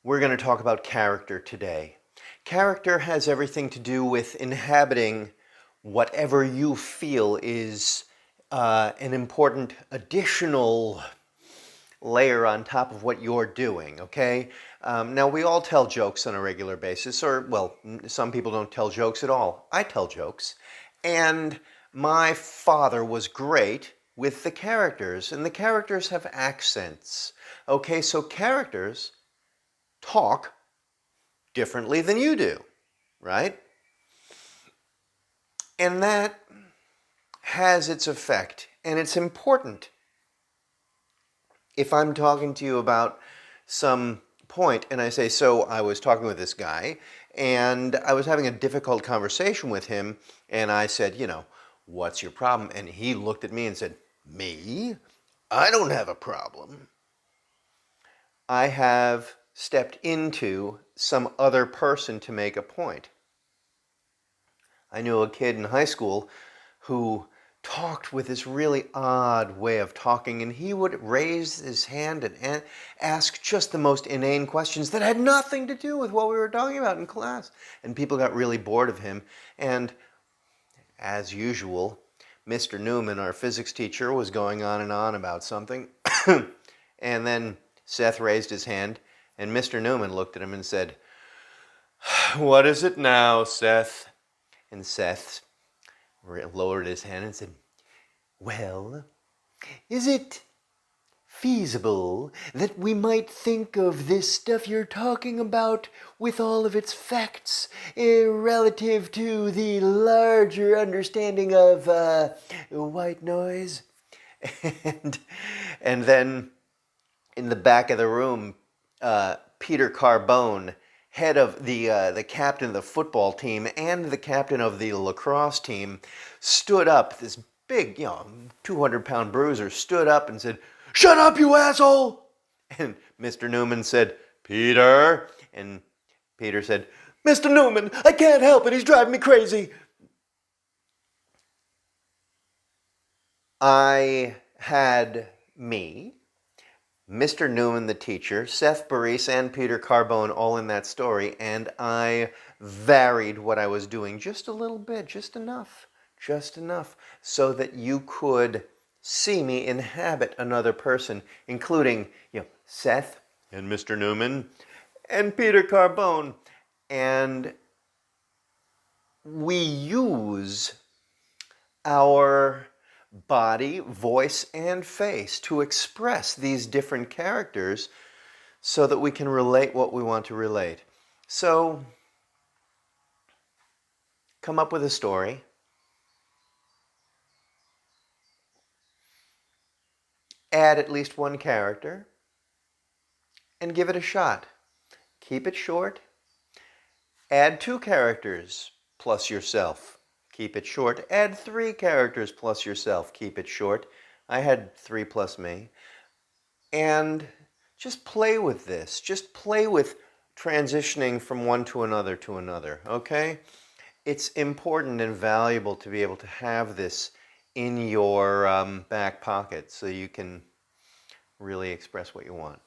We're going to talk about character today. Character has everything to do with inhabiting whatever you feel is an important additional layer on top of what you're doing, okay? Now, we all tell jokes on a regular basis, or, well, some people don't tell jokes at all. I tell jokes. And my father was great with the characters, and the characters have accents. Okay, so characters talk differently than you do, right? And that has its effect, and it's important. If I'm talking to you about some point and I say, so I was talking with this guy and I was having a difficult conversation with him, and I said, what's your problem? And he looked at me and said, me? I don't have a problem. I have stepped into some other person to make a point. I knew a kid in high school who talked with this really odd way of talking, and he would raise his hand and ask just the most inane questions that had nothing to do with what we were talking about in class. And people got really bored of him. And as usual, Mr. Newman, our physics teacher, was going on and on about something. And then Seth raised his hand, and Mr. Newman looked at him and said, "What is it now, Seth?" And Seth lowered his hand and said, "Well, is it feasible that we might think of this stuff you're talking about with all of its facts relative to the larger understanding of white noise?" And then in the back of the room, Peter Carbone, head of the captain of the football team and the captain of the lacrosse team, stood up. This big, 200-pound bruiser stood up and said, "Shut up, you asshole!" And Mr. Newman said, "Peter." And Peter said, "Mr. Newman, I can't help it. He's driving me crazy." I had me, Mr. Newman the teacher, Seth Baris, and Peter Carbone all in that story, and I varied what I was doing just a little bit, just enough, so that you could see me inhabit another person, including, Seth and Mr. Newman and Peter Carbone. And we use our body, voice, and face to express these different characters so that we can relate what we want to relate. So, come up with a story. Add at least one character and give it a shot. Keep it short. Add 2 characters plus yourself. Keep it short. Add 3 characters plus yourself. Keep it short. I had 3 plus me. And just play with this. Just play with transitioning from one to another, okay? It's important and valuable to be able to have this in your back pocket so you can really express what you want.